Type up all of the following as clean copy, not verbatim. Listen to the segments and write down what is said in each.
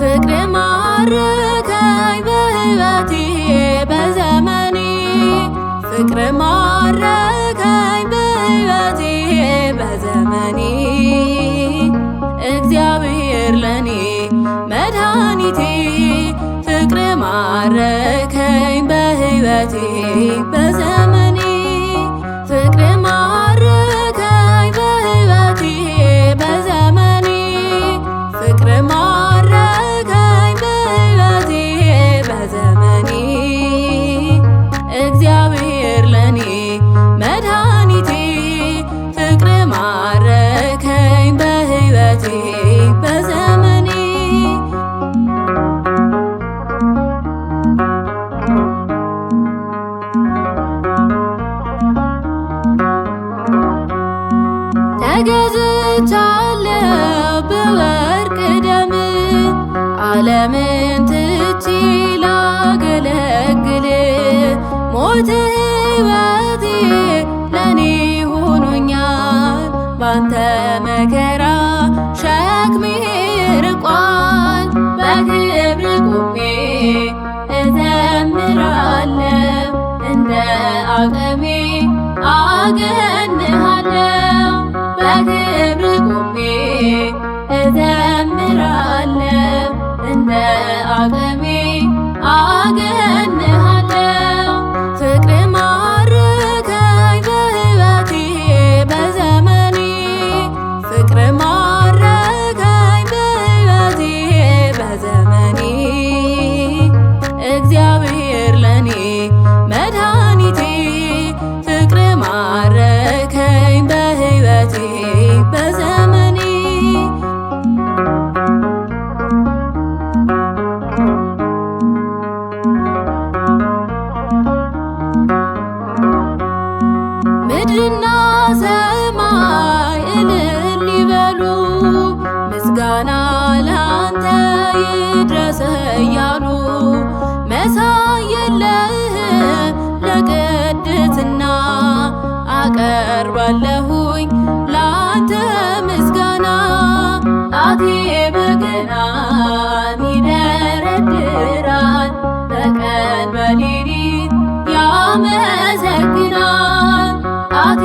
ፍቅር ማረከኝ በሕይወቴ በዘመኔ ፍቅር ማረከኝ በሕይወቴ በዘመኔ እግዚአብሔር ለኔ መድኃኒቴ ፍቅር ማረከኝ በሕይወቴ በዘመኔ ፍቅር ማረከኝ በሕይወቴ በዘመኔ ፍቅር ማረከኝ በሕይወቴ በዘመኔ እግዚአብሔር ለኔ መድኃኒቴ ፍቅር ማረከኝ በሕይወቴ በዘመኔ ተገዝቻለሁ በወርቅ ደም ዓለምን ትቼ ላገለግል ሞት ሕይወቴ ለኔ ሆኖኛል ባንተ መከራ ሸክሜ ርቋል በክብር ቆሜ እዘምራለሁ እንደ አቅሜ አገንሃለሁ በክብር ቆሜ እዘምራለሁ እንደ አቅሜ አገንሃለሁ ፍቅር ማረከኝ በሕይወቴ በዘመኔ ፍቅር ማረከኝ በሕይወቴ በዘመኔ እግዚአብሔር ለኔ መድኃኒቴ ፍቅር ማረከኝ በሕይወቴ በዘመኔ ምድርና ሰማይ እልል ይበሉ ምስጋና ላንተ ይድረስ እያሉ መሳይ የለህም ለቅድስና አቀርባለሁኝ ላንተ ምስጋና ጣቴ በገናን ይደረድራል በቀን በሌሊት ያመሰግናል ጣቴ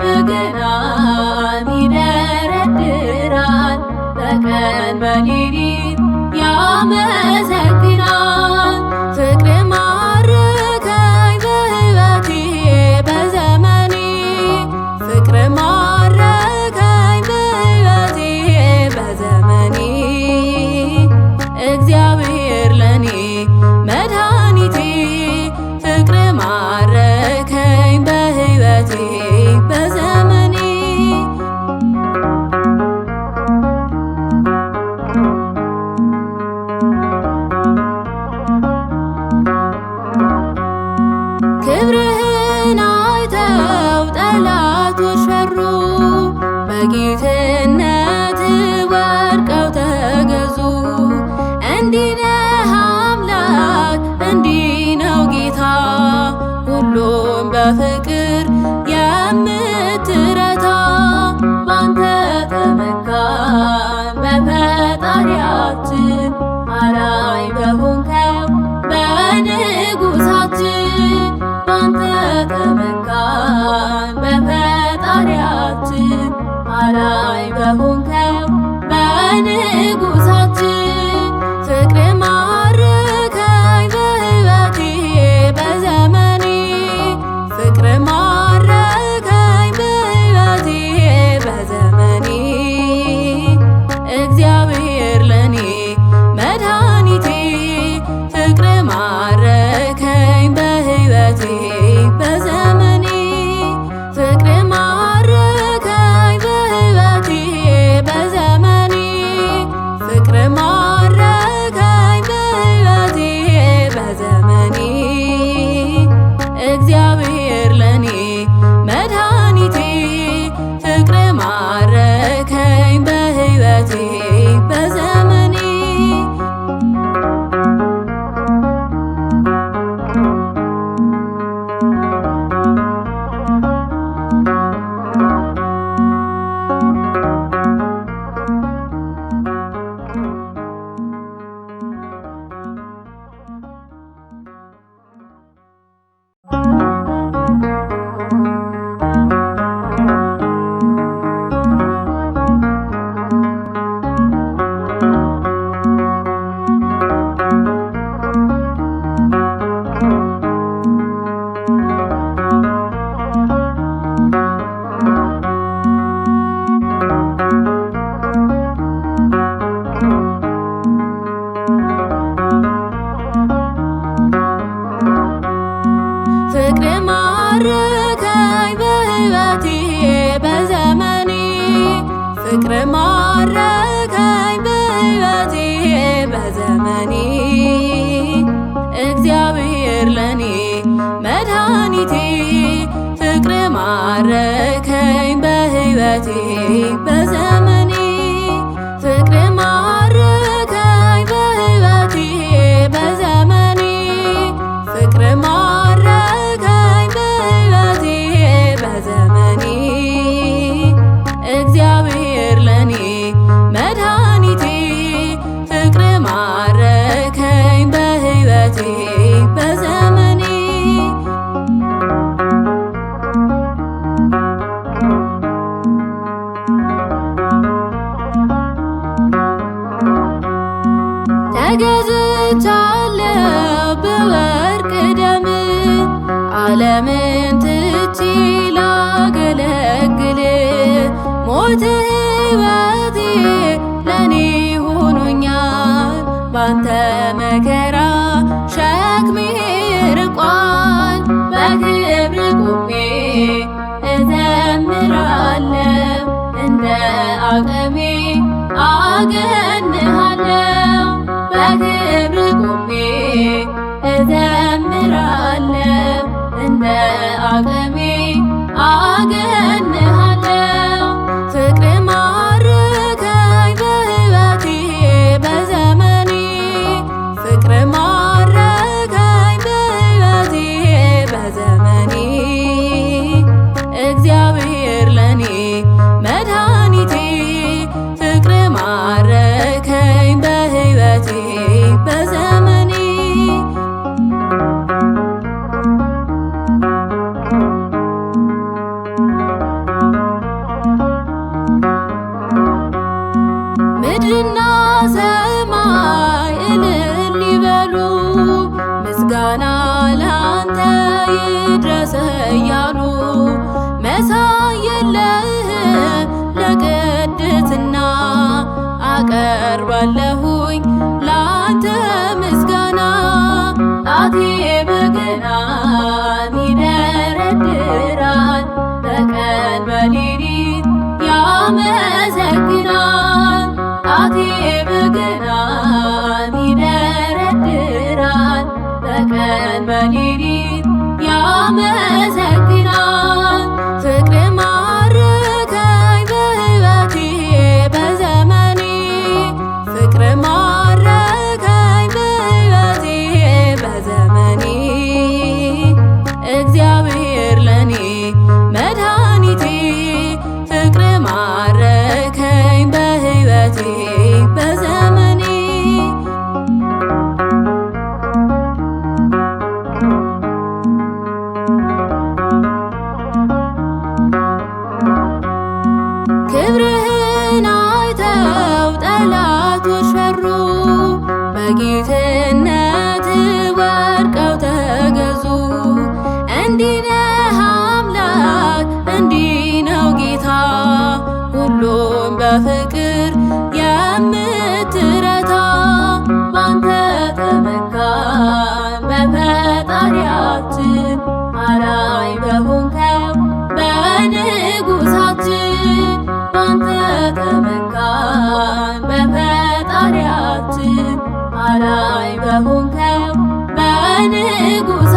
በገናን ይደረድራል በቀን በሌሊት ያመሰግናል ፍቅር ማረከኝ በሕይወቴ በዘመኔ ፍቅር ማረከኝ በሕይወቴ በዘመኔ እግዚአብሔር ለኔ መድኃኒቴ ፍቅር ማረከኝ በሕይወቴ በዘመኔ ክብርህን አይተው ጠላቶች ፈሩ በጌትነት ወድቀው ተገዙ እንዲህ ነህ አምላክ እንዲህ ነው ጌታ ሁሉም በፍቅር የምትረታ ባንተ ተመካን በፈጣሪያችን አላይ በሆንከው በንጉሳችን ባንተ ተመካን በፈጣሪያችን አላይ በሆንከው በንጉሳችን ፍቅር ማረከኝ በሕይወቴ በዘመኔ ፍቅር ማረከኝ በሕይወቴ በዘመኔ እግዚአብሔር ለኔ መድኃኒቴ ፍቅር ማረከኝ በሕይወቴ በዘመኔ ፍቅር ማረከኝ በሕይወቴ በዘመኔ እግዚአብሔር ለኔ መድኃኒቴ ፍቅር ማረከኝ በሕይወቴ በዘመኔ ፍቅር ማረከኝ በሕይወቴ በዘመኔ ፍቅር ማረከኝ በሕይወቴ በዘመኔ እግዚአብሔር ለኔ መድኃኒቴ ፍቅር ማረከኝ በሕይወቴ በዘመኔ ተገዝቻለሁ በወርቅ ደም ዓለምን ትቼ ላገለግል ሞት ሕይወቴ ለኔ ሆኖኛል ባንተ መከራ ሸክሜ ርቋል በክብር ቆሜ እዘምራለሁ እንደ አቅሜ አገንሃለሁ በክብር ቆሜ እዘምራለሁ እንደ አቅሜ አገንሃለሁ ፍቅር ማረከኝ በሕይወቴ በዘመኔ ፍቅር ማረከኝ በሕይወቴ በዘመኔ እግዚአብሔር ለኔ መድኃኒቴ ፍቅር ማረከኝ በሕይወቴ በዘመኔ ምድርና ሰማይ እልል ይበሉ ምስጋና ላንተ ይድረስ እያሉ መሳይ የለህም ለቅድስና አቀርባለሁኝ ላንተ ምስጋና ጣቴ በገናን ይደረድራል በቀን በሌሊት ያመሰግናል ጣቴ በገናን ይደረድራል በቀን በሌሊት ያመሰግናል ፍቅር ማረከኝ በሕይወቴ በዘመኔ ፍቅር ማረከኝ በሕይወቴ በዘመኔ እግዚአብሔር ለኔ መድኃኒቴ ፍቅር ማረከኝ በሕይወቴ በዘመኔ ክብርህን አይተው ጠላቶች ፈሩ በጌትነት ወድቀው ተገዙ እንዲህ ነህ አምላክ እንዲህ ነው ጌታ ሁሉም በፍቅር የምትረታ ባንተ ተመካን በፈጣሪያችን አላይ በሆንከው በንጉሳችን ባንተ ተመካን በፈጣሪያችን አላይ በሆንከው በንጉሳችን